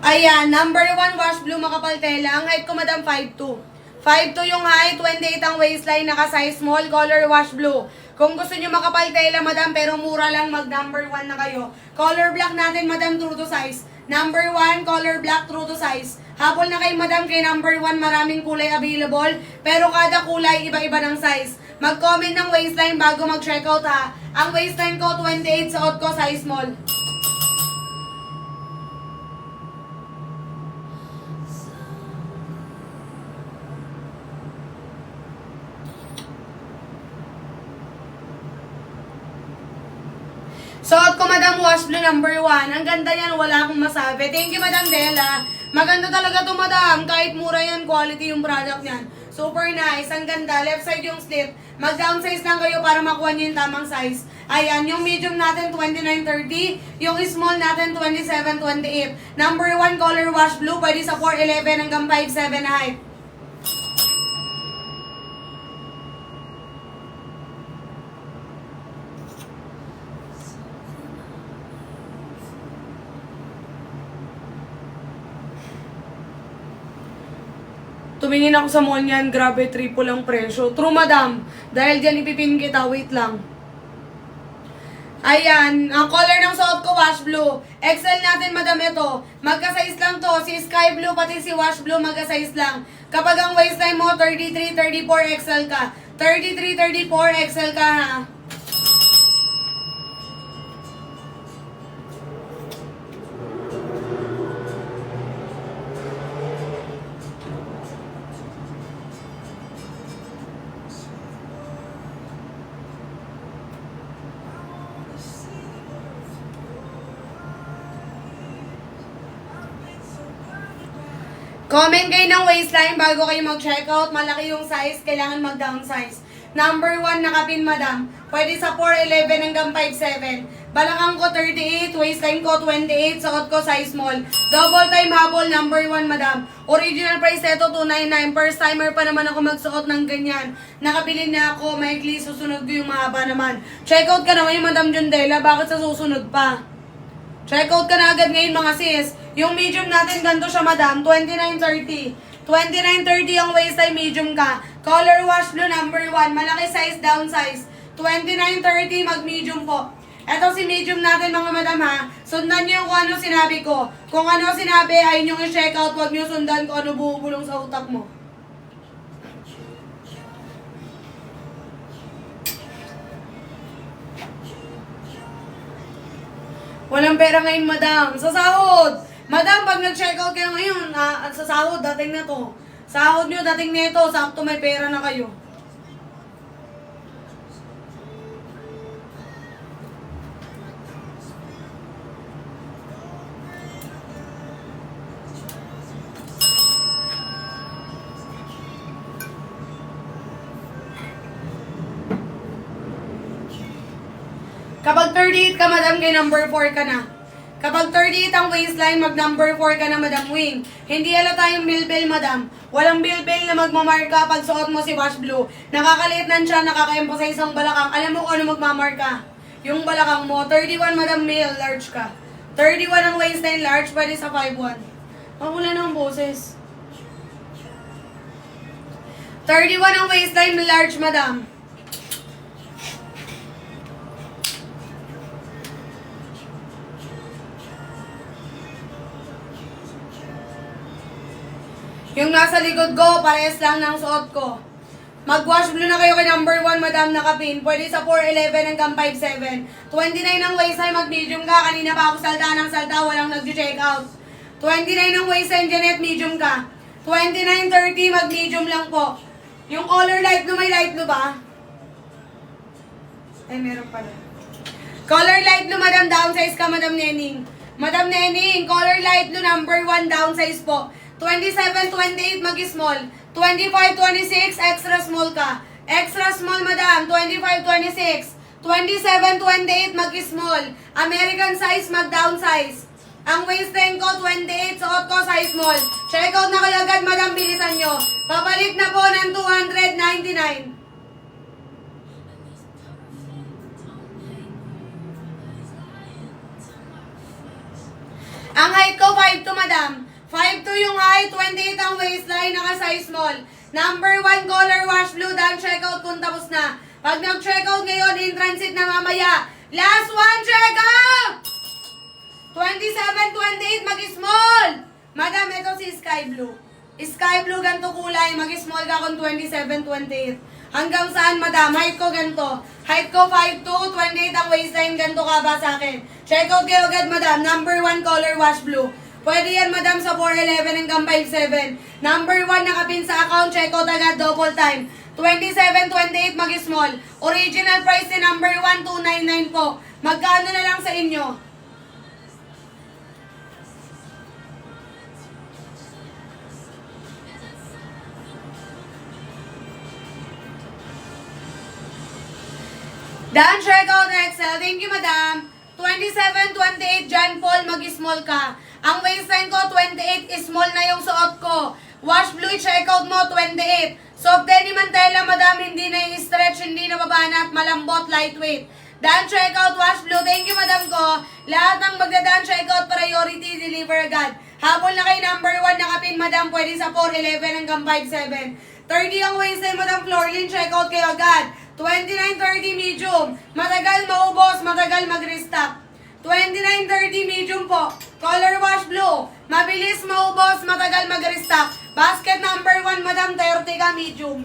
Ayan, number 1 wash blue makapal tela. Ang height ko madam 5'2". 5'2 yung height, 28 ang waistline, naka-size small, color wash blue. Kung gusto nyo makapal tela madam, pero mura lang, mag number 1 na kayo. Color black natin madam, true to size. Number 1, color black, true to size. Habol na kay madam, kay number 1, maraming kulay available. Pero kada kulay, iba-iba ng size. Mag-comment ng waistline bago mag-checkout ha. Ang waistline ko, 28, suot ko, size small. Suot ko, Madam Wash Blue number 1. Ang ganda yan, wala akong masabi. Thank you, Madam Della. Maganda talaga to, Madam. Kahit mura yan, quality yung product niyan. Super nice. Ang ganda. Left side yung slit. Mag-downsize lang kayo para makuha nyo yung tamang size. Ayan, yung medium natin, 29-30. Yung small natin, 27-28. Number 1, color wash blue. Pwede sa 4'11 hanggang 5'7 height. Tumingin ako sa mall niyan, grabe, triple ang presyo. True, madam. Dahil dyan ipipin kita, wait lang. Ayan, ang color ng suot ko, wash blue. XL natin, madam, ito. Magka-size lang to. Si sky blue, pati si wash blue, magka-size lang. Kapag ang waistline mo, 33, 34 XL ka. 33, 34 XL ka, ha? Comment kayo ng waistline bago kayo mag-checkout. Malaki yung size, kailangan mag-downsize. Number 1 nakapin, madam. Pwede sa 4'11 hanggang 5'7. Balakang ko 38, waistline ko 28, suot ko size small. Double time habol, number 1, madam. Original price ito, 299. First timer pa naman ako magsuot ng ganyan. Nakabili na ako, maikli, susunod ko yung mahaba naman. Checkout ka naman yung Madam Jundela, bakit sa susunod pa? Checkout ka na agad ngayon mga sis. Yung medium natin, ganito siya madam, 29-30. 29-30 ang waistline, medium ka. Color wash blue number 1, malaki size, down size. 29-30, mag-medium po. Ito si medium natin mga madam ha. Sundan nyo yung kung ano sinabi ko. Kung ano sinabi, ayun yung i-checkout, huwag nyo sundan kung ano bubulong sa utak mo. Walang pera ngayon, madam. Sa sahod. Madam, pag nag-checkout kayo ngayon, sa sahod, dating na to. Sahod nyo, dating na ito. Sakto may pera na kayo. Kapag 38 ka, madam, kay number 4 ka na. Kapag 38 ang waistline, mag number 4 ka na, madam wing. Hindi halata yung bilbil, madam. Walang bilbil na magmamarka pag suot mo si wash blue. Nakakaliit nan siya, nakaka-emphasize ang balakang. Alam mo kung ano magmamarka? Yung balakang mo. 31, madam, male, large ka. 31 ang waistline, large, pwede sa 5'1". Wala na ang boses. 31 ang waistline, large, madam. Yung nasa likod ko, parehas lang ng suot ko. Mag-wash blue na kayo kay number 1, madam, nakapin. Pwede sa 4'11 hanggang 5'7. 29 ang waistline, mag-medium ka. Kanina pa ako salta ng salta, walang nag-check out. 29 ang waistline, Janet, medium ka. 29-30, mag-medium lang po. Yung color light blue, may light blue ba? Ay, meron pala. Color light blue, madam, downsize ka, madam Nening. Madam Nening, color light blue, number 1, downsize po. 27-28, mag-small. 25-26, extra small ka. Extra small, madam. 25-26. 27-28, mag-small. American size, mag-down size. Ang waistline ko, 28, suot ko, size small. Check out na kayo agad, madam, bilisan nyo. Papalit na po ng 299. Ang height ko, 5'2", madam. 5'2" yung height, 28 ang waistline, naka-size small. Number 1, color wash blue, done checkout kung tapos na. Pag nag-checkout ngayon, in transit na mamaya. Last one, checkout! 27, 28, mag-small. Madam, ito si sky blue. Sky blue, ganito kulay. Mag-small ka kung 27, 28. Hanggang saan, madam? Height ko ganito. Height ko 5'2", 28 ang waistline. Ganito ka ba sa akin? Checkout kayo agad, madam. Number 1, color wash blue. Pwede yan, madam, sa 411 hanggang 5'7". Number 1, nakapin sa account. Checkout agad, double time. 27, 28, mag-small. Original price ni number 1, 299 po. Magkano na lang sa inyo? Dan, checkout XL. Thank you, madam. 27, 28, John Paul, mag-small ka. Ang waistline ko, 28, small na yung suot ko. Wash blue, checkout mo, 28. Soft denim mantela, madam, hindi na yung stretch, hindi na babanat, malambot, lightweight. Dan, checkout, wash blue. Thank you, madam ko. Lahat ng magdadaan, checkout, priority, deliver agad. Habol na kay number 1, nakapin, madam, pwede sa 411 hanggang 57. 30 ang waistline, madam, Florlin, checkout kayo agad. 29-30 medium. Matagal maubos, matagal mag-restock. 29-30 medium po. Color wash blue. Mabilis maubos, matagal mag-restock. Basket number 1, madam, 30 ka medium.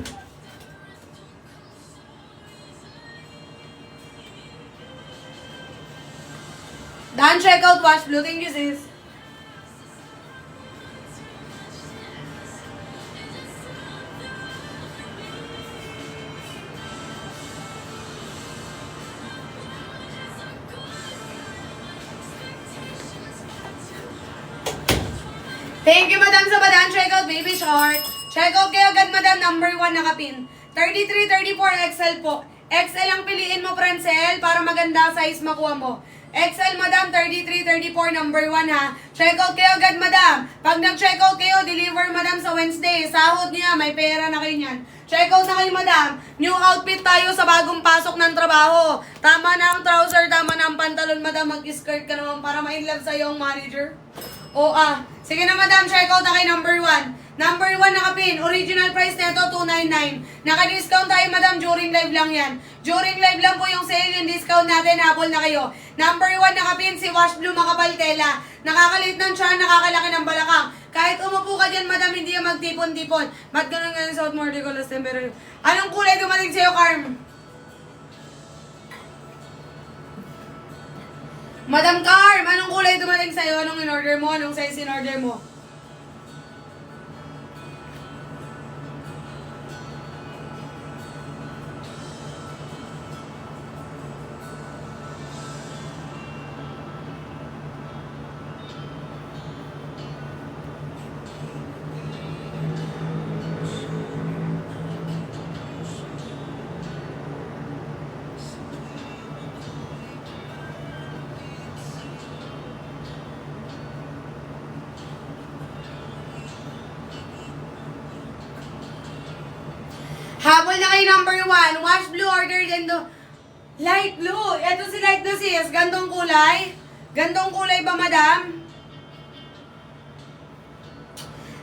Dan, checkout wash blue. Thank you, sis. Thank you, madam, sa badan. Checkout, baby short. Checkout kayo agad, madam. Number 1, nakapin. 33, 34, XL po. XL ang piliin mo, Francel, para maganda size makuha mo. XL, madam, 33, 34, number 1, ha. Checkout kayo agad, madam. Pag nag-checkout kayo, deliver, madam, sa Wednesday. Sahod niya, may pera na kayo niyan. Checkout na kayo, madam. New outfit tayo sa bagong pasok ng trabaho. Tama na ang trouser, tama na ang pantalon, madam. Mag-skirt ka naman para ma-inlove sa'yo ang manager. Sige na, madam, checkout na kay number 1. Number 1, nakapin. Original price nito, 299. Naka-discount tayo, madam. During live lang yan. During live lang po yung sale, yung discount natin. Habol na kayo. Number 1, nakapin. Si wash blue, makapal tela. Nakakalit ng tiyan, nakakalaki ng balakang. Kahit umupo ka dyan, madam, hindi yan magtipon-tipon. Ba't ganun nga yung South Mordico last time? Pero anong kulay dumating sa'yo, Carm? Madam Carm, anong kulay dumating sa'yo? Anong in-order mo? Anong size in-order mo? Habol na kay number 1. Wash blue, order din do. Light blue. Ito si light blue, sis. Gandong kulay. Gandong kulay ba, madam?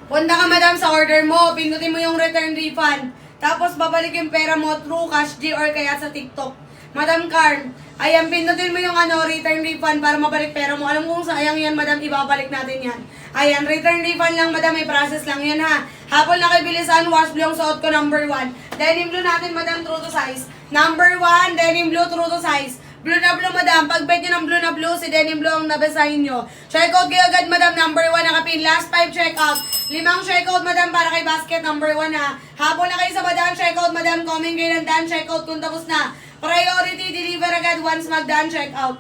Punta ka, madam, sa order mo. Pindutin mo yung return refund. Tapos babalik yung pera mo through cash G or kaya sa TikTok. Madam Carm, ayan, pindutin mo yung return refund para mabalik pera mo. Alam mo kung sayang yan, madam, ibabalik natin yan. Ayan, return refund lang, madam, may process lang yan, ha. Habol na kay bilisan, wash blue yung suot ko, number 1. Denim blue natin, madam, true to size. Number 1, denim blue, true to size. Blue na blue, madam. Pag bet nyo ng blue na blue, si denim blue ang nabasahin nyo. Checkout kayo agad, madam. Number 1, nakapin. Last 5 checkout. 5 checkout, madam, para kay basket. Number 1, ha. Habol na kayo sa badaan checkout, madam. Comment kayo ng daan checkout kung tapos na. Priority, deliver agad once mag-daan checkout.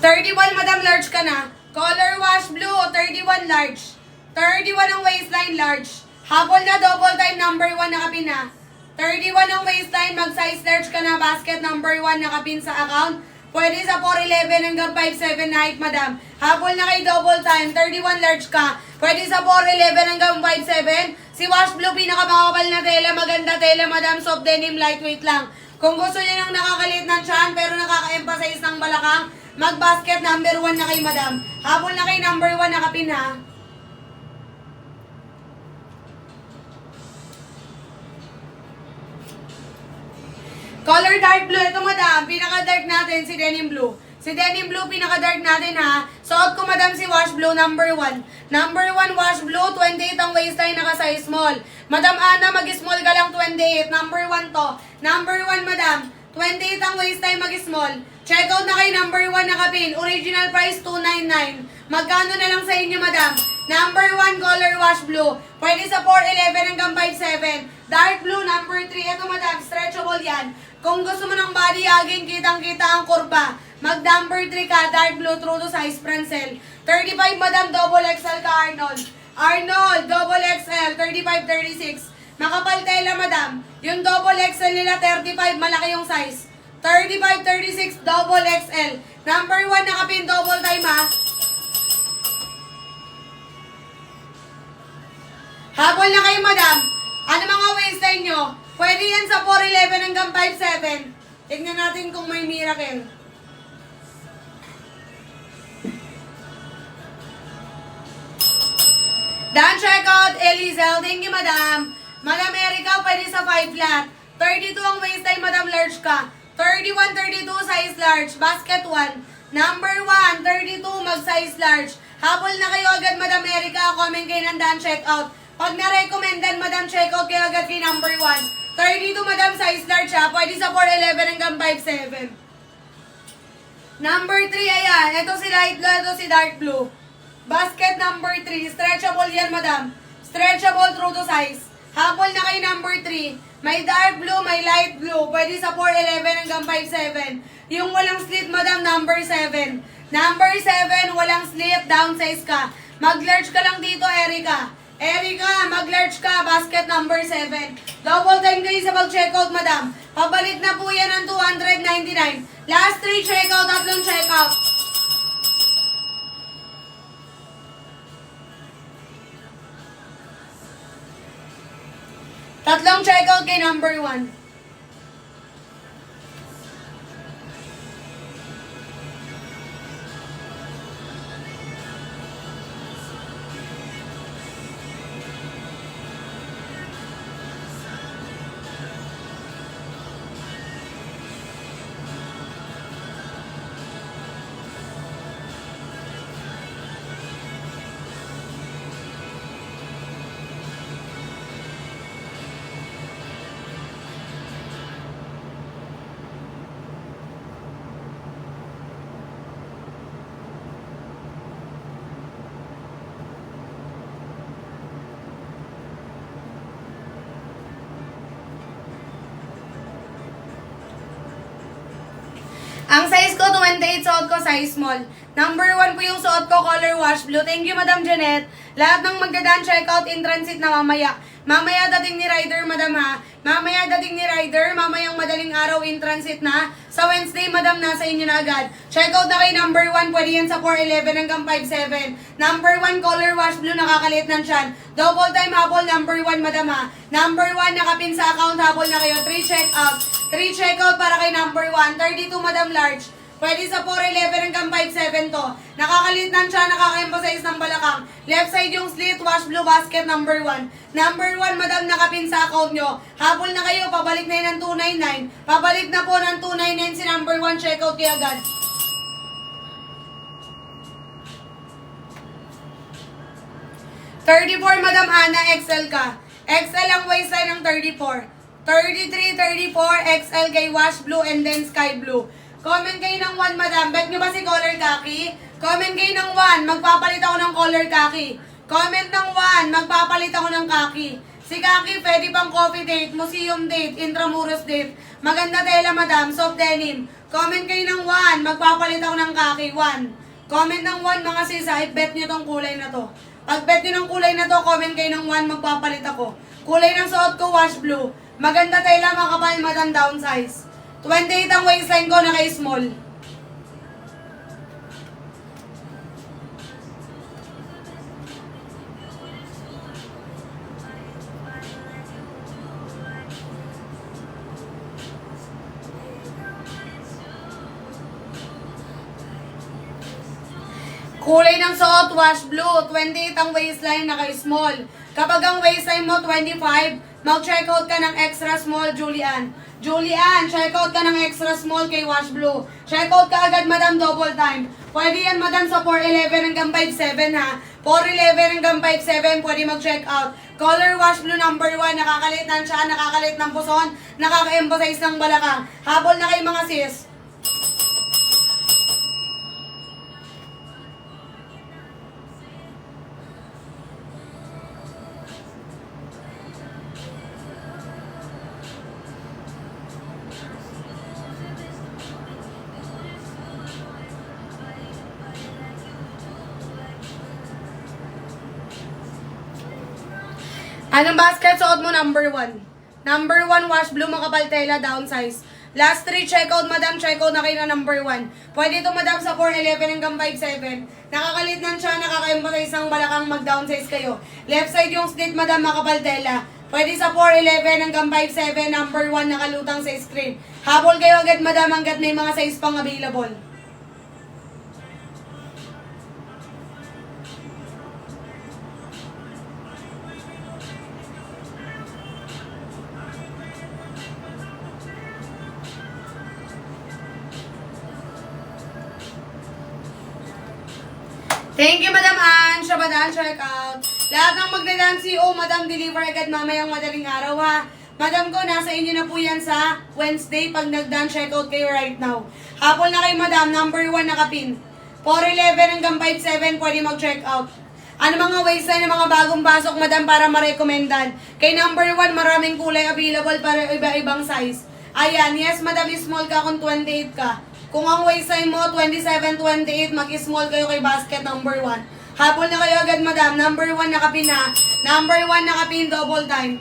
$31, madam, large ka na. Color wash blue, 31 large. 31 ang waistline, large. Habol na, double time, number 1 nakapin na. 31 ang waistline, mag-size large ka na. Basket number 1 nakapin sa account. Pwede sa 4'11 hanggang 5'7 na height, madam. Habol na kay double time, 31 large ka. Pwede sa 4'11 hanggang 5'7. Si Wash Blue, pinakamakapal na tela, maganda tela, madam. Soft denim, lightweight lang. Kung gusto niyo ng nakakalit ng tiyan, pero nakaka-emphasize ng balakang, mag-basket number 1 na kay madam. Habol na kay number 1 na kapin, ha. Color dark blue. Ito, madam. Pinaka-dark natin, si denim blue. Si denim blue, pinaka-dark natin, ha. Suot ko, madam, si wash blue, number 1. Number 1, wash blue, 28 ang waistline, naka-size small. Madam Ana, mag-small ka lang, 28. Number 1 to. Number 1, madam. 28 ang waistline, mag-small. Check out na kay number 1 na kapin. Original price, 299. Magkano na lang sa inyo, madam? Number 1, color wash blue. Pwede sa 4'11 hanggang 5'7. Dark blue, number 3. Ito, madam, stretchable yan. Kung gusto mo ng body hugging, kitang-kita ang kurba. Mag number 3 ka, dark blue, true to size, Prancel. 35, madam, double XL ka, Arnold. Arnold, double XL, 35-36. Makapal tela, madam. Yung double XL nila, 35, malaki yung size. 35-36, double XL. Number 1 na kapin, double time, ha. Habol na kayo, madam. Ano mga waistline nyo? Pwede yan sa 4'11 hanggang 5'7. Tignan natin kung may miracle. Dan checkout, Elizel. Thank you, madam. Madam Erica, pwede sa 5 flat. 32 ang waistline, madam, large ka. 31-32, size large. Basket 1. Number 1, 32, mag-size large. Habol na kayo agad, madam Erica. Comment kayo ng Dan checkout. Pag na-recommendan, madam, checkout kayo agad kay number 1. 32, madam, size large, ha. Pwede sa 4'11 hanggang 5'7. Number 3, ayan. Ito si light blue, ito si dark blue. Basket number 3. Stretchable yan, madam. Stretchable through to size. Habol na kay number 3. May dark blue, may light blue. Pwede sa 4'11 hanggang 5'7. Yung walang slit, madam, number 7. Number 7, walang slit, downsize ka. Mag-large ka lang dito, Erica. Erica, mag-large ka, basket number 7. Double time kayo sa pag-checkout, madam. Pabalik na po yan ng 299. Last 3 checkout, 3 checkout. Tatlong checkout kay number 1. Ang size ko, 28, suot ko, size small. Number 1 po yung suot ko, color wash blue. Thank you, Madam Janet. Lahat ng magdadaan checkout in transit na mamaya. Mamaya dating ni Rider, Madam, ha. Mamaya dating ni Rider, mamayang madaling araw in transit na. Sa Wednesday, Madam, nasa inyo na agad. Checkout na kay number 1, pwede yan sa 4'11 hanggang 5'7. Number 1, color wash blue, nakakalit ng tiyan. Double time habol, number 1, Madam, ha. Number 1, nakapin sa account, habol na kayo. 3 checkout. 3 checkout para kay number 1. 32, Madam, large. Pwede sa 4'11 hanggang 5'7 to. Nakakalit ng siya, nakaka-emphasize ng balakang. Left side yung slit, wash blue, basket number 1. Number 1, madam, nakapin sa account nyo. Habol na kayo, pabalik na yun ng 299. Pabalik na po ng 299 si number 1, checkout kayo agad. $34, Madam Ana, XL ka. XL ang waistline ng 34. 33, 34, XL kay wash blue and then sky blue. Comment kayo ng 1, madam. Bet nyo ba si color khaki? Comment kayo ng 1. Magpapalit ako ng color khaki. Comment ng 1. Magpapalit ako ng khaki. Si khaki, pwede pang coffee date, museum date, intramuros date. Maganda tela, madam. Soft denim. Comment kayo ng 1. Magpapalit ako ng khaki. 1. Comment ng 1, mga sisa. Bet nyo tong kulay na to. Pag bet nyo ng kulay na to, comment kayo ng 1. Magpapalit ako. Kulay ng suot ko, wash blue. Maganda tela, makapal, madam, downsize. 28 ang waistline ko, naka-small. Kulay ng suot, wash blue. 28 ang waistline, naka-small. Kapag ang waistline mo 25, mag-checkout ka ng extra small, Julian. Julian, checkout ka ng extra small kay wash blue. Checkout ka agad, madam, double time. Pwede yan, madam, sa 411 hanggang 57, ha. 411 hanggang 57, pwede mag-checkout. Color wash blue number 1, nakakalit ng siya, nakakalit ng puson, nakaka-emphasize ng balakang. Habol na kayo mga sis. Anong basket suot mo? Number 1. Number 1, wash blue, makapal tela, downsize. Last 3, checkout, madam. Checkout na kayo na number 1. Pwede ito, madam, sa 411 hanggang 57. Nakakalit ng siya, nakaka-emphasize ang balakang, mag-downsize kayo. Left side yung slit, madam, makapal tela. Pwede sa 411 hanggang 57, number 1, nakalutang sa screen. Habol kayo agad, madam, hanggat may mga size pang available. Thank you, Madam Ann. Shabadan, check out. Lahat ng magdadaan CO, Madam, deliver agad mamayang madaling araw, ha. Madam ko, nasa inyo na po yan sa Wednesday pag nagdaan check out kayo right now. Hapon na kayo, Madam. Number 1 nakapin. 411 hanggang 57, pwede mag-check out. Ano mga waistline ng mga bagong pasok, Madam, para ma-recommendad? Kay number 1, maraming kulay available para iba-ibang size. Ayan, yes, Madam, small ka kung 28 ka. Kung ang waistline mo, 27, 28, mag-small kayo kay basket number 1. Habol na kayo agad, Madam. Number 1 nakapin na. Number 1 nakapin, double time.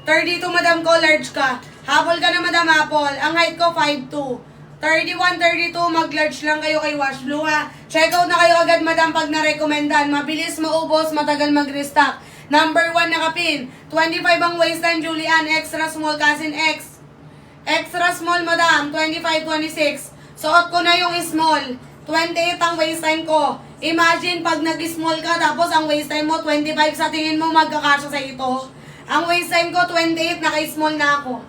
32, Madam ko, large ka. Habol ka na, Madam Apple. Ang height ko, 5'2". 31, 32, mag-large lang kayo kay Wash Blue, ha. Check out na kayo agad, Madam, pag na-recommendan. Mabilis, maubos, matagal mag-restock. Number 1 nakapin. 25 ang waistline, Julian. Extra small, Cousin X. Extra small, Madam. 25, 26. Suot ko na yung small. 28 ang waistline ko. Imagine pag nag-small ka tapos ang waistline mo 25, sa tingin mo magkakasya sa ito. Ang waistline ko 28, naka-small na ako.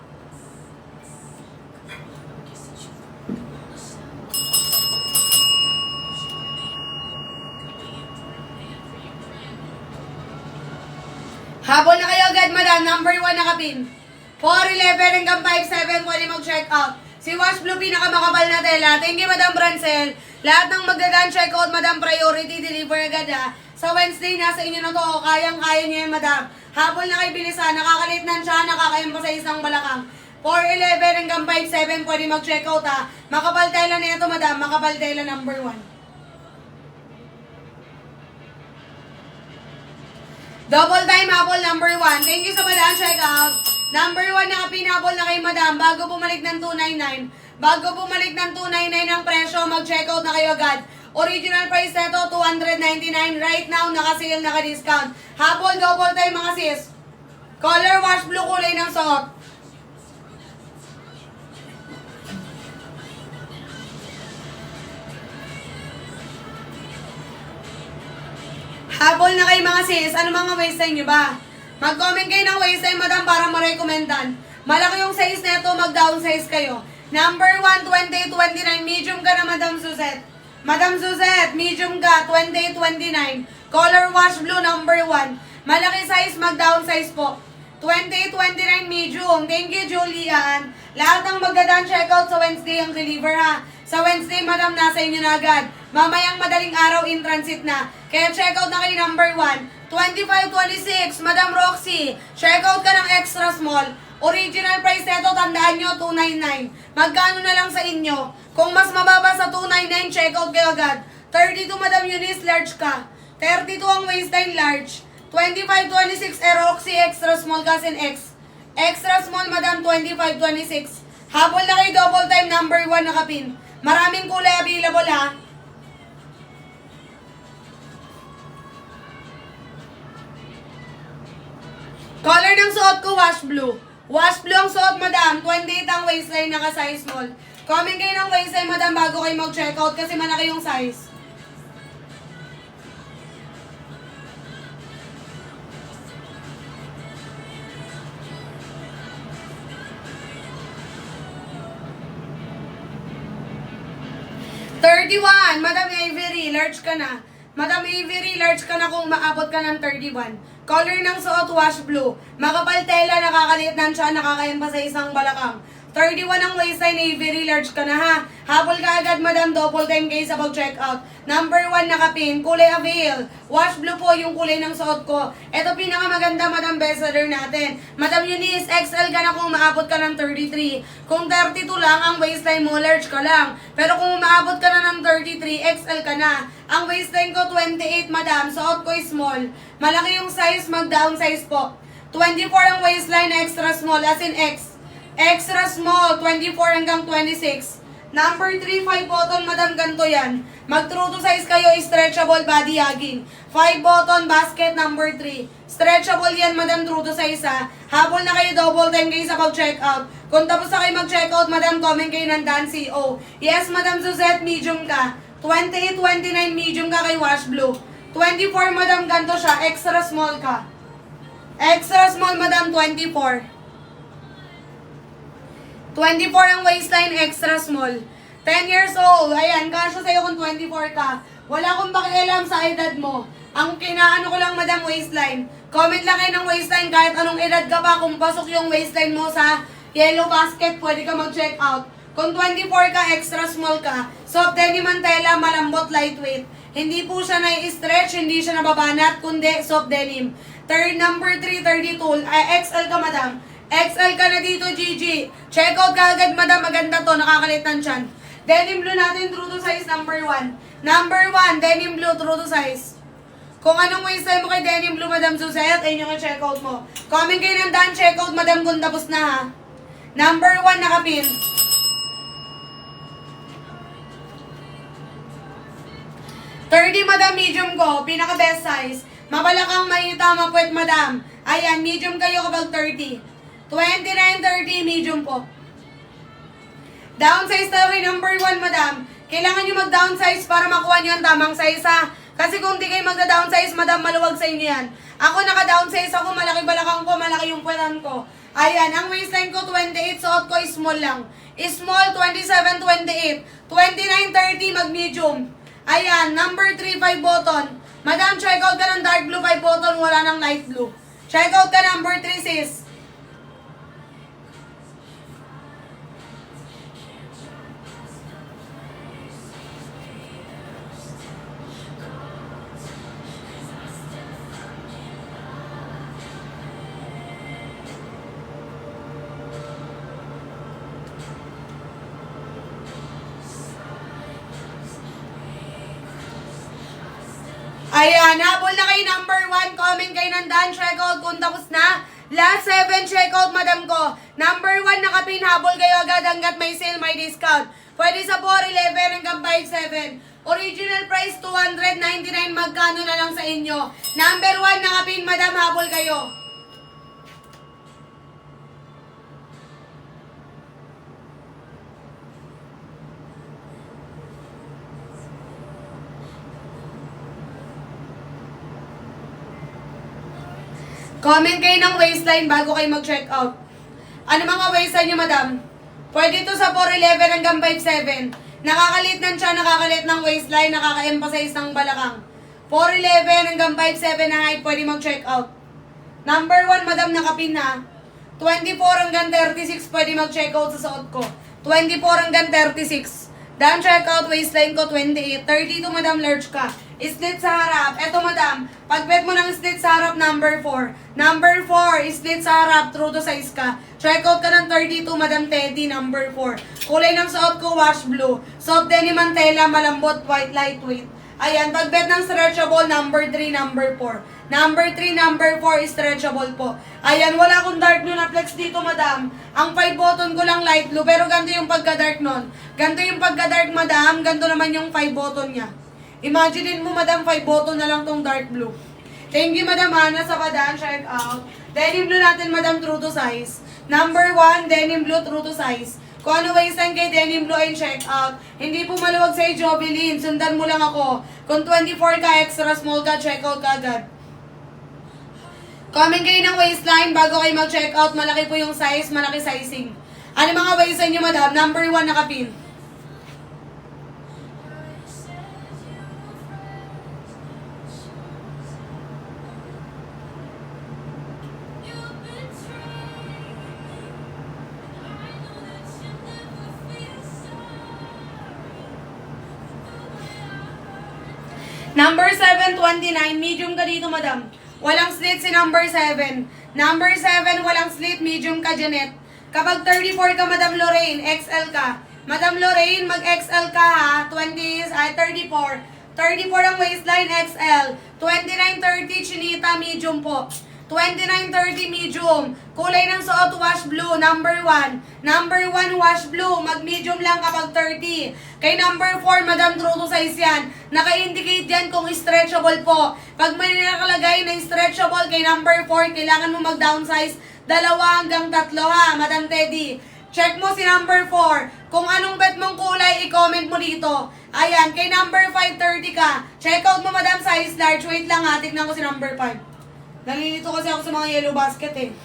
Habol na kayo agad, Madam. Number 1 nakapin. 411 hanggang 57, pwede mag-check out. Si Wash Blue, pinakamakapal na tela. Thank you, Madam Brancel. Lahat ng magdadan check out, Madam, priority deliver agad, ha. Sa Wednesday, nasa inyo na to. Kayang-kaya niya yan, Madam. Habol na kayo bilisan. Nakakalit na siya, nakaka-emphasize ng balakang. 411 hanggang 57, pwede mag-check out, ha. Makapal tela na ito, Madam. Makapal tela number 1. Double time apple number 1. Thank you sa Madam check out. Number 1 na pinabol na kay Madam bago bumalik ng 299. Bago bumalik ng 299 ang presyo, mag-check out na kayo agad. Original price nito, 299. Right now, naka-sale, naka-discount. Habol, double time mga sis. Color wash blue, kulay ng suot. Habol na kayo mga sis. Ano mga waistline nyo ba? Mag-comment kayo ng waistline, Madam, para ma-recommendan. Malaki yung size nito, mag-downsize kayo. Number 1, 28, 29. Medium ka na, Madam Suzette. Madam Suzette, medium ka, 28, 29. Color wash blue, number 1. Malaki size, mag-downsize po. 28, 29, medium. Thank you, Julian. Lahat ng magdadaan checkout sa Wednesday ang deliver, ha. Sa Wednesday, Madam, nasa inyo na agad. Mamayang madaling araw in transit na. Kaya checkout na kayo number 1. 25, 26, Madam Roxy. Checkout ka ng extra small. Original price nito, tandaan nyo, 299. Magkano na lang sa inyo? Kung mas mababa sa 299, checkout kayo agad. 32, Madam Eunice, large ka. 32 ang waistline, large. 25, 26, Roxy, extra small, Cousin X. Extra small, Madam, 25, 26. Habol na kayo, double time, number 1 nakapin. Maraming kulay available, ha. Color ng suot ko, wash blue. Wash blue ang suot, Madam. 28 ang waistline, naka-size small. Comment kayo ng waistline, Madam, bago kayo mag-checkout kasi malaki yung size. 31, Madam Avery, large ka na. Madam Avery, large ka na kung maabot ka ng 31. Color ng suot, wash blue. Makapal tela, nakakaliit ng tiyan, nakakayan pa sa isang balakang. 31 ang waistline, Avery, large ka na ha. Habol ka agad, Madam, double time kayo sa pag-checkout. Number 1 nakapin, kulay avail. Wash blue po yung kulay ng suot ko. Ito pinakamaganda, Madam, bestseller natin. Madam Eunice, XL ka na kung maabot ka ng 33. Kung 32 lang, ang waistline mo, large ka lang. Pero kung maabot ka na ng 33, XL ka na. Ang waistline ko, 28, Madam. Suot ko is small. Malaki yung size, mag-downsize po. 24 ang waistline, extra small, as in X. Extra small, 24 hanggang 26. Number 3, 5 button, Madam, ganito yan. Mag-true to size kayo, stretchable body hugging. 5 button, basket, number 3. Stretchable yan, Madam, true to size ha. Habol na kayo, double time kayo sa pag-checkout. Kung tapos na kayo mag-checkout, Madam, comment kayo ng Dan CO. Yes, Madam Suzette, medium ka. 28, 29, medium ka kay wash blue. 24, Madam, ganito siya, extra small ka. Extra small, Madam, 24. 24 ang waistline, extra small. 10 years old, ayan, kasya sa'yo kung 24 ka. Wala akong pakialam sa edad mo. Ang kinaano ko lang, Madam, waistline. Comment lang kayo ng waistline kahit anong edad ka pa. Kung pasok yung waistline mo sa yellow basket, pwede ka mag-check out. Kung 24 ka, extra small ka. Soft denim ang tela, malambot, lightweight. Hindi po siya na-stretch, hindi siya nababanat, kundi soft denim. Number 3, 32. XL ka, Madam. XL ka na dito, Gigi. Check out ka agad, Madam. Maganda to. Nakakalit ng tiyan. Denim blue natin, true to size, number 1. Number 1, denim blue, true to size. Kung anong waistline mo kay denim blue, Madam Suzette, ayun yung check out mo. Comment kayo ng Dan, check out, Madam, kung tapos na ha. Number 1, nakapin. Madam, medium ko. Pinaka best size. Mabalakang mahita, mapuwet, Madam. Ayan, medium kayo kapag 30. 29, 30, medium po. Downsize na rin, number 1, Madam. Kailangan nyo mag-downsize para makuha nyo ang tamang size, ha? Kasi kung di kayo magda-downsize, Madam, maluwag sa inyo yan. Ako naka-downsize ako, malaki balakang ko, malaki yung puwetan ko. Ayan, ang waistline ko, 28, suot ko, small lang. Small, 27, 28. 29, 30, mag-medium. Ayan, number 3, 5 button. Madam, check out ka ng dark blue, 5 button, wala ng light blue. Check out ka number 3, sis. Ayan, habol na kayo number 1. Comment kayo ng Dan, check out kung tapos na. Last 7, check out, Madam ko. Number 1, nakapin, habol kayo agad hanggat may sale, may discount. Pwede sa 411 hanggang 57. Original price, 299. Magkano na lang sa inyo? Number 1, nakapin, Madam, habol kayo. Comment kayo ng waistline bago kayo mag-check out. Ano mga waistline nyo, Madam? Pwede ito sa 411 hanggang 57. Nakakalit ng tiyan, nakakalit ng waistline, nakaka-emphasize ng balakang. 411 hanggang 57 na height, pwede mag-check out. Number 1, Madam, nakapin na. 24 hanggang 36, pwede mag-check out sa suot ko. 24 hanggang 36. Dan check out, waistline ko 28. 32, Madam, large ka. Slit sa harap. Eto, Madam, pagbet mo ng slit sa harap, number 4. Number 4, slit sa harap, true to size ka. Check out ka ng 32, Madam Teddy, number 4. Kulay ng suot ko, wash blue. Soft denim ang tela, malambot, white, lightweight. Ayan, pagbet ng stretchable, number 3, number 4. Number 3, number 4, stretchable po. Ayan, wala akong dark blue na flex dito, Madam. Ang 5 button ko lang light blue, pero ganito yung pagka-dark nun. Ganito yung pagka-dark, Madam. Ganito naman yung 5 button niya. Imaginein mo, Madam, 5 button na lang tong dark blue. Thank you, Madam Hana, sa Padan. Check out. Denim blue natin, Madam, true to size. Number 1, denim blue, true to size. Kung ano waistline kay denim blue ay check out. Hindi po maluwag sa'yo, Jovelyn. Sundan mo lang ako. Kung 24 ka, extra small ka, check out ka agad. Comment kayo ng waistline bago kayo mag-check out. Malaki po yung size, malaki sizing. Ano mga waistline nyo, Madam? Number 1, nakapin. Number 7, 29. Medium ka dito, madam. Walang slit si number 7. Number 7, walang slit. Medium ka, Janet. Kapag 34 ka, Madam Lorraine, XL ka. Madam Lorraine, mag-XL ka ha. 34. 34 ang waistline, XL. 29-30, chinita, medium po. 29-30, medium. Kulay ng suot, wash blue, number 1. Number 1, wash blue. Mag-medium lang kapag 30. Kay number 4, Madam, true to size yan. Naka-indicate yan kung stretchable po. Pag may nakalagay na stretchable kay number 4, kailangan mo mag-downsize 2 hanggang 3 ha, Madam Teddy. Check mo si number 4. Kung anong bet mong kulay, i-comment mo dito. Ayan, kay number 5, 30 ka. Check out mo, Madam, size large. Wait lang ha, tignan ko si number 5. Nalilito kasi ako sa mga yellow basket eh.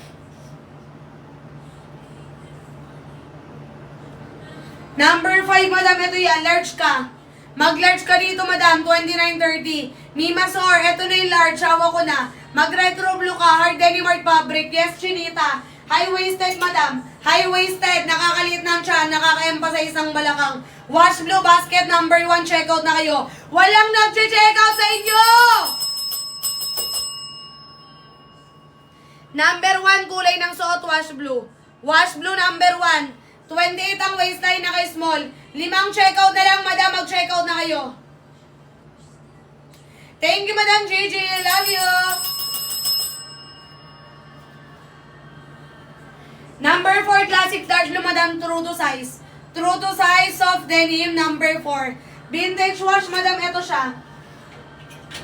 Number 5, Madam, ito yan. Large ka. Mag-large ka dito, Madam. 29-30. Mima Sor, ito na yung large. Hawa ko na. Mag-retro blue ka. Hard denim art fabric. Yes, chinita. High-waisted, Madam. High-waisted. Nakakalit ng tiyan. Nakaka-emphasize ng balakang. Wash blue basket. Number 1. Checkout na kayo. Walang nag-checkout sa inyo! Number 1, kulay ng suot, wash blue. Wash blue, number 1. 28 ang waistline, naka-small. 5 checkout na lang, Madam. Mag-checkout na kayo. Thank you, Madam Gigi. Love you. Number 4, classic dark blue, Madam. True to size. True to size, soft denim, number 4. Vintage wash, Madam. Ito siya.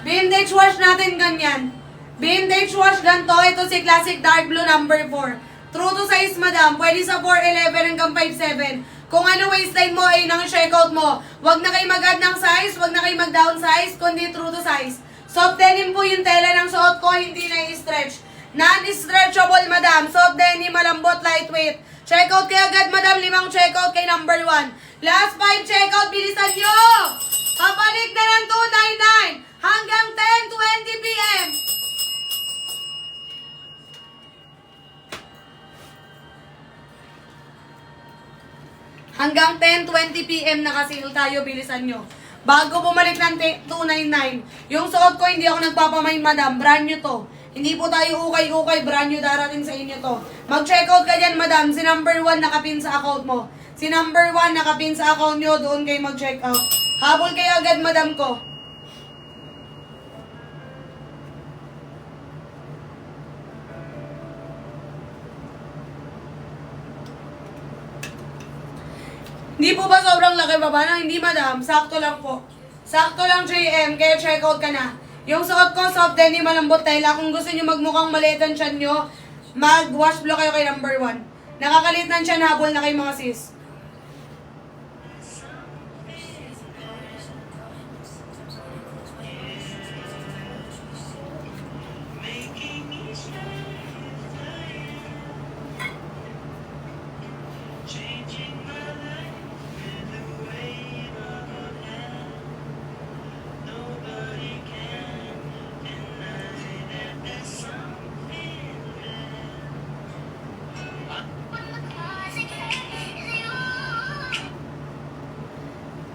Vintage wash natin ganyan. Vintage wash ganito. Ito si classic dark blue, number 4. True to size, Madam. Pwede sa 4'11 hanggang 5'7. Kung ano waistline mo ay nang checkout mo. Huwag na kayo mag-add ng size, huwag na kayo mag-down size, kundi true to size. Soft denim po yung tela ng suot ko, hindi na i-stretch. Non-stretchable, Madam. Soft denim, malambot, lightweight. Checkout kayo agad, Madam. 5 checkout kay number 1. Last 5 checkout, bilisan nyo! Kapalik na ng 299 hanggang 10:20 p.m. Hanggang 10:20 p.m. nakasil tayo, bilisan nyo. Bago bumalik ng 299. Yung suot ko, hindi ako nagpapamain, Madam. Brand new to. Hindi po tayo ukay-ukay, brand new darating sa inyo to. Mag-checkout ka dyan, Madam. Si number 1 nakapin sa account mo. Si number 1 nakapin sa account nyo, doon kayo mag-checkout. Habol kayo agad, Madam ko. Hindi po ba sobrang laki baba na? Hindi, Madam. Sakto lang po. Sakto lang, JM. Kaya checkout ka na. Yung suot ko, soft denim, malambot tela. Kung gusto nyo magmukhang maliit ang tiyan nyo, mag-wash blow kayo kay number 1. Nakakalit ng tiyan, habol na kayo mga sis.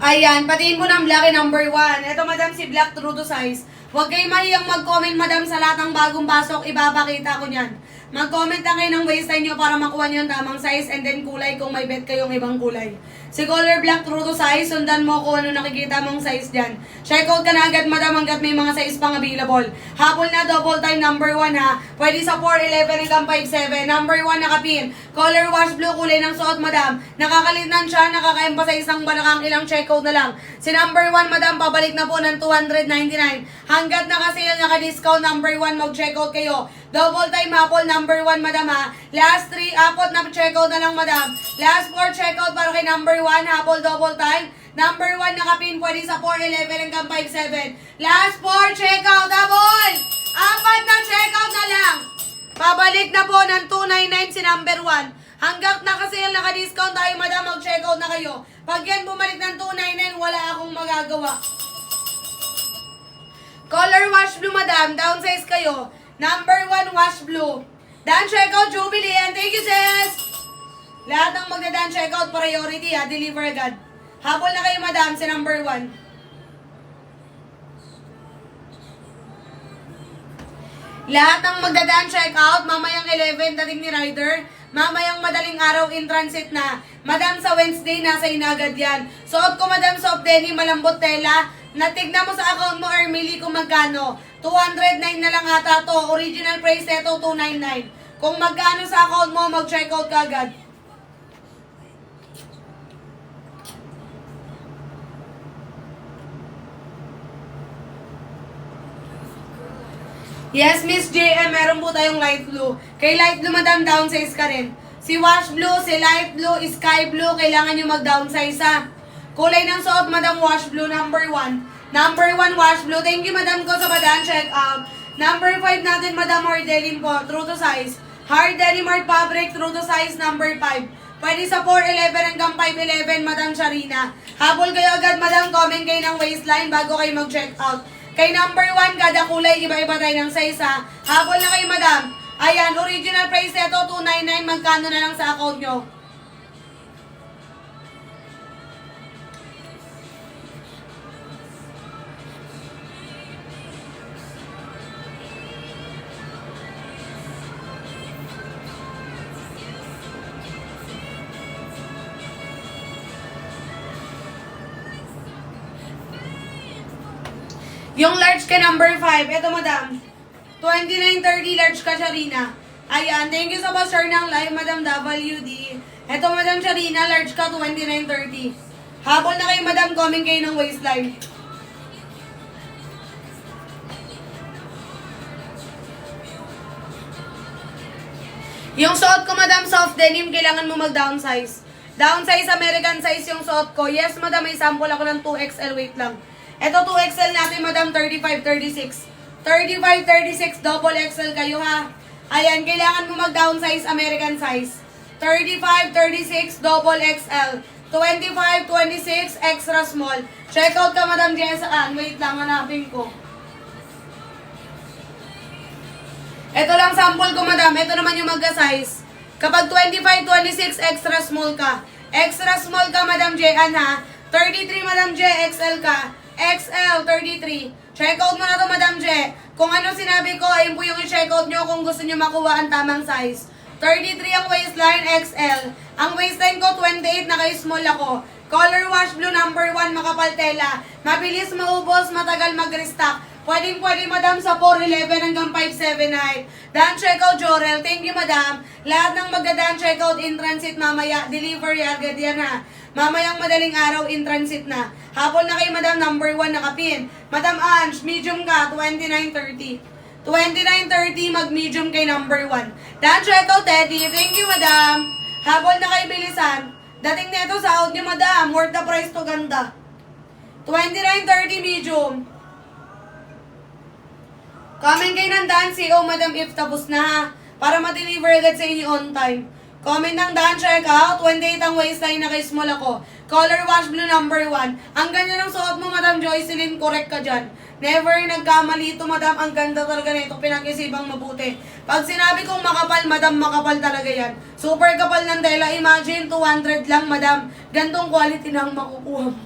Ayan, patiin mo ng black number 1. Ito, Madam, si black true to size. Huwag kayo mahiyang mag-comment, Madam, sa lahat ng bagong pasok. Ibabakita ko niyan. Mag-comment lang kayo ng waistline nyo para makuha nyo yung tamang size and then kulay kung may bet kayong ibang kulay. Si color black true to size, sundan mo kung ano nakikita mong size dyan. Check out ka na agad, Madam, hanggat may mga size pang available. Habol na double time number 1 ha. Pwede sa 4'11 hanggang 5'7. Number 1 nakapin. Color wash blue, kulay ng suot, Madam. Nakakalitan siya, nakaka-emphasize ang balakang, ilang check out na lang. Si number 1, Madam, pabalik na po ng 299. Hanggat naka-sale, naka-discount, number 1, mag-check out kayo. Double time hapon, number 1, Madam ha. Last 3, apot na checkout na lang, Madam. Last 4 checkout para kay number 1, hapon double time. Number 1 nakapin, pwede sa 4'11 hanggang 5'7. Last 4 checkout, habol! Apat na checkout na lang. Pabalik na po ng 299 si number 1. Hanggang naka-sale, naka-discount tayo, Madam, mag-checkout na kayo. Pag yan bumalik ng 299, wala akong magagawa. Color wash blue, Madam. Downsize kayo. Number 1, wash blue. Dan checkout, Jubilee. And thank you, sis. Lahat ng magda-dan checkout, priority ha. Deliver agad. Habol na kayo, Madam, si number 1. Lahat ng magdadaan check out, mamayang 11 dating ni Rider, mamayang madaling araw in transit na. Madam, sa Wednesday, nasa inagad yan. Suot ko, Madam, soft denim, malambot tela. Natignan mo sa account mo, Ermili, kung magkano. 209 na lang ata to. Original price neto, 299. Kung magkano sa account mo, mag-check out ka agad. Yes, Miss JM, meron po tayong light blue. Kay light blue, Madam, downsize ka rin. Si wash blue, si light blue, sky blue, kailangan nyo mag-downsize ha. Kulay ng suot, Madam, wash blue, number 1. Number 1, wash blue. Thank you, Madam, ko sa padaan check out. Number 5 natin, Madam, hard denim po, true to size. Hard denim, hard fabric, true to size, number 5. Pwede sa 4'11 hanggang 5'11, Madam Sharina. Habol kayo agad, Madam, comment kayo ng waistline bago kayo mag-check out. Kay number 1, kada kulay, iba-iba tayo ng size ha. Habol na kayo, Madam. Ayan, original price nito, 299. Magkano na lang sa account nyo? Yung large ka number 5, eto, Madam. 2930 large ka, Sharina. Ayan, thank you sa pa-share ng live, Madam WD. Eto, Madam Sharina, large ka, 2930. Habol na kayo, Madam, comment kayo ng waistline. Yung suot ko, Madam, soft denim, kailangan mo mag-downsize. Downsize, American size yung suot ko. Yes, Madam, may sample ako ng 2XL, wait lang. Ito 2XL natin, Madam, 35, 36. 35, 36, double XL kayo ha. Ayan, kailangan mo mag-downsize, American size. 35, 36, double XL. 25, 26, extra small. Check out ka, Madam Jessaan. Wait lang, hanapin ko. Ito lang sample ko, Madam. Ito naman yung mag-size. Kapag 25, 26, extra small ka. Extra small ka, Madam J-An ha. 33, Madam J, XL ka. XL, 33. Check out mo na to, Madam J. Kung ano sinabi ko, ayun po yung i-check out nyo kung gusto nyo makuha ang tamang size. 33 ang waistline, XL. Ang waistline ko, 28, naka-small ako. Color wash blue, number 1, makapal tela. Mabilis maubos, matagal mag-restock. Pwedeng-pwede, Madam, sa 4'11 hanggang 5'7 height. Dan checkout, Jorel. Thank you, Madam. Lahat ng magdadaan checkout in transit mamaya. Delivery agad yan ha. Mamayang madaling araw in transit na. Hapon na kay Madam, number 1 nakapin. Madam Ange, medium ka, 2930. 2930, mag-medium kay number 1. Dan checkout, Teddy. Thank you, Madam. Hapon na kay Bilisan. Dating neto sa out niyo, Madam. Worth the price to ganda. 2930 medium. Comment kayo ng daan, CO, Madam, if tapos na ha. Para ma-deliver agad sa inyo on time. Comment ng daan, check out. 28 ang waistline, naka-small ako. Color wash blue, number 1. Ang ganda ng suot mo, Madam Joycelyn, correct ka dyan. Never nagkamali ito, Madam. Ang ganda talaga na ito. Pinag-isibang mabuti. Pag sinabi kong makapal, Madam, makapal talaga yan. Super kapal ng tela. Imagine, 200 lang, Madam. Gantong quality na ang makukuha mo.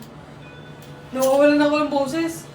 Nawawalan ako ng boses.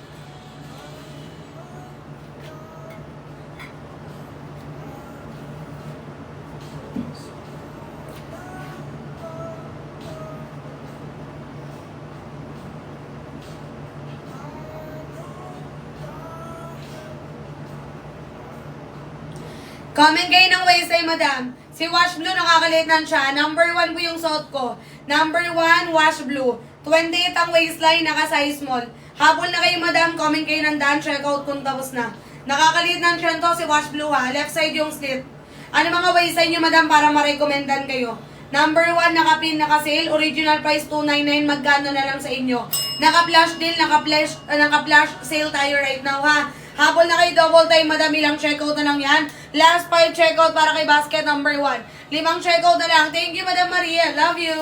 Comment kayo ng waistline, Madam. Si Wash Blue, nakakaliit na siya. Number 1 po yung suot ko. Number 1, Wash Blue. 28 ang waistline, naka-size small. Habol na kayo, Madam. Comment kayo ng daan. Check out kung tapos na. Nakakaliit na siya to si Wash Blue ha. Left side yung slit. Ano mga waistline nyo, Madam, para ma-recommendan kayo? Number 1, naka-pin, naka-sale. Original price, 299. Magkano na lang sa inyo? Naka-flash deal, naka-flash sale tayo right now ha. Habol na kayo, double time, Madam, ilang checkout na lang yan. Last 5 checkout para kay basket number 1. 5 checkout na lang. Thank you, Madam Maria. Love you.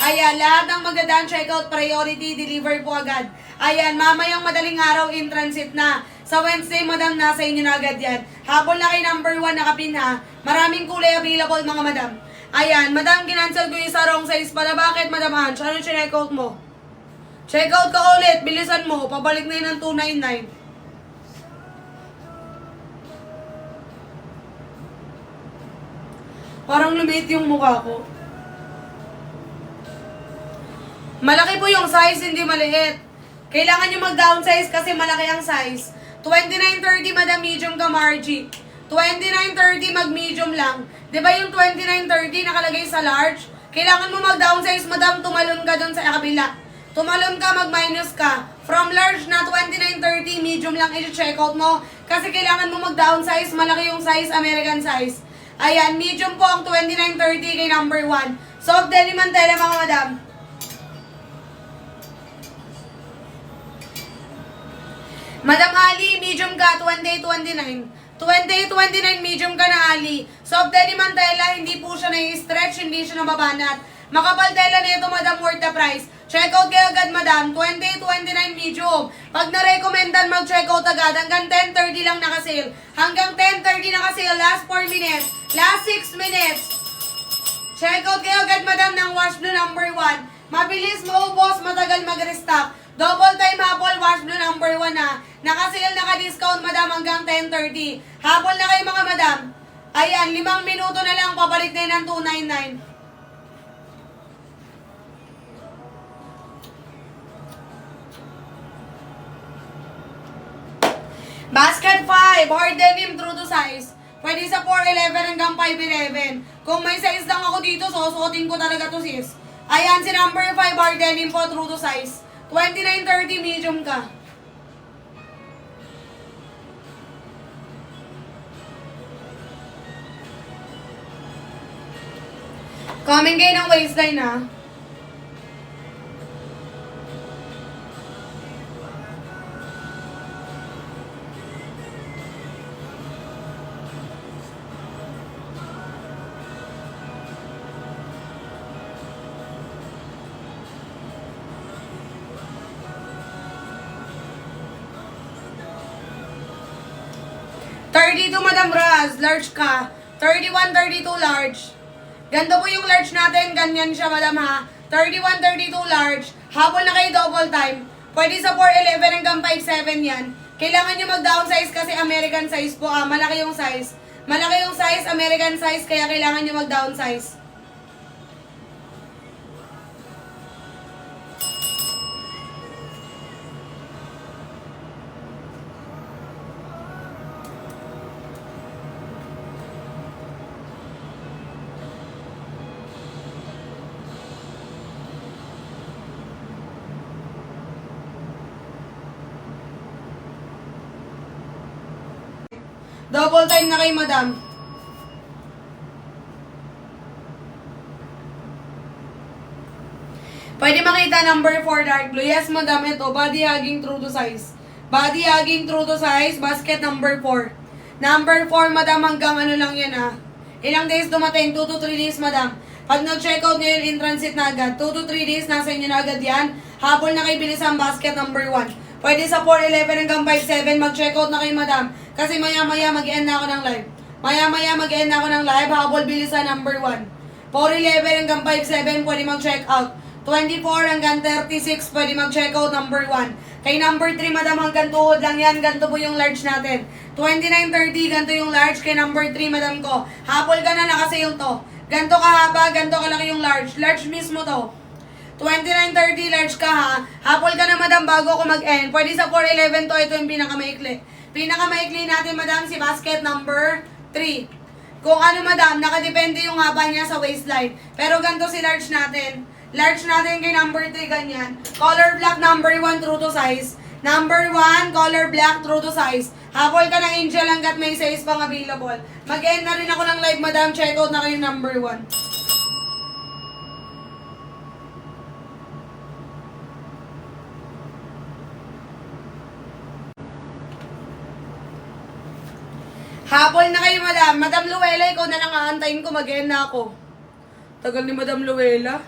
Ayan, lahat ng magdadaan checkout, priority, deliver po agad. Ayan, mamayang madaling araw in transit na. Sa Wednesday, Madam, nasa inyo na agad yan. Habol na kay number 1, nakapin ha. Maraming kulay available, mga Madam. Ayan, Madam, kinancel ko yung sa wrong size pala. Bakit, Madam Ange? Ano yung checkout mo? Checkout ka ulit. Bilisan mo. Pabalik na yun ng 299. Parang lumiit yung mukha ko. Malaki po yung size, hindi maliit. Kailangan nyo mag-downsize kasi malaki ang size. 29.30 madam, medium ka, Margie. 29.30 mag-medium lang. Di ba yung 29.30 nakalagay sa large? Kailangan mo mag-downsize, madam, tumalon ka dun sa kabila. Tumalon ka, mag-minus ka. From large na 29.30, medium lang i-check out mo. Kasi kailangan mo mag-downsize, malaki yung size, American size. Ayan, medium po ang 29.30 kay number 1. Soft denim ang tela, mga madam. Madam Ali, medium ka, 28.29. 28.29, medium ka na, Ali. Soft denim ang tela, hindi po siya na-stretch, hindi siya nababanat. Makapal tela nito, madam, worth the price. Check out kayo agad, madam. 28.29 medium. Pag na-recommendan, mag-check out agad. Hanggang 10.30 lang naka-sale. Hanggang 10.30 naka-sale. Last 4 minutes. Last 6 minutes. Check out kayo agad, madam, ng Wash Blue number 1. Mabilis, maubos, matagal mag-restock. Double time habol, Wash Blue number 1 na. Naka-sale, naka-discount, madam, hanggang 10.30. Habol na kayo, mga madam. Ayan, 5 minuto na lang, papalit na yun ng 299. Basket 5, hard denim, true to size. Pwede sa 4'11 hanggang 5'11. Kung may size lang ako dito, susuotin ko talaga to, sis. Ayan, si number 5, hard denim po, true to size. 29.30, medium ka. Comment kayo ng waistline, ha. Madam Raz, large ka. 31, 32 large. Ganto po yung large natin, ganyan siya, madam, ha. 31, 32 large. Habol na kayo, double time. Pwede sa 4'11 hanggang 5'7 yan. Kailangan nyo mag-downsize kasi American size po. Malaki yung size. Malaki yung size, American size, kaya kailangan nyo mag-downsize. Double time na kay madam. Pwede makita number 4 dark blue. Yes, madam, ito. Body hugging true to size. Body hugging true to size. Basket number 4. Number 4, madam, hanggang ano lang yan, ha. Ilang days dumating? 2 to 3 days, madam. Pag nag-checkout nyo yun, in transit na agad. 2 to 3 days, nasa inyo na agad yan. Habol na kayo bilisan, basket number 1. Pwede sa 4'11 hanggang 5'7, mag-checkout na kayo, madam. Kasi maya-maya mag-end na ako ng live. Maya-maya mag-end na ako ng live. Habol bilisan number 1. 4'11 hanggang 5'7, pwede mag-checkout. 24 hanggang 36, pwede mag-checkout number 1. Kay number 3, madam, hanggang tuhod lang yan. Ganito po yung large natin. 29.30, ganito yung large. Kay number 3, madam ko. Habol ka na, naka-sale to. Ganito kahaba, ganito kalaki yung large. Large mismo to. 29.30, large ka, ha. Habol ka na, madam, bago ako mag-end. Pwede sa 4'11 to, ito yung pinakamaikli. Pinakamaikli natin, madam, si basket number 3. Kung ano, madam, nakadepende yung haba niya sa waistline. Pero ganito si large natin. Large natin kay number 3, ganyan. Color black, number 1, true to size. Number 1, color black, true to size. Habol ka ng angel hanggat may size pang available. Mag-end na rin ako ng live, madam. Check out na kayo number 1. Habol na kayo, madam. Madam Luella, ikaw na lang aantayin ko. Mag-end na ako. Tagal ni Madam Luella.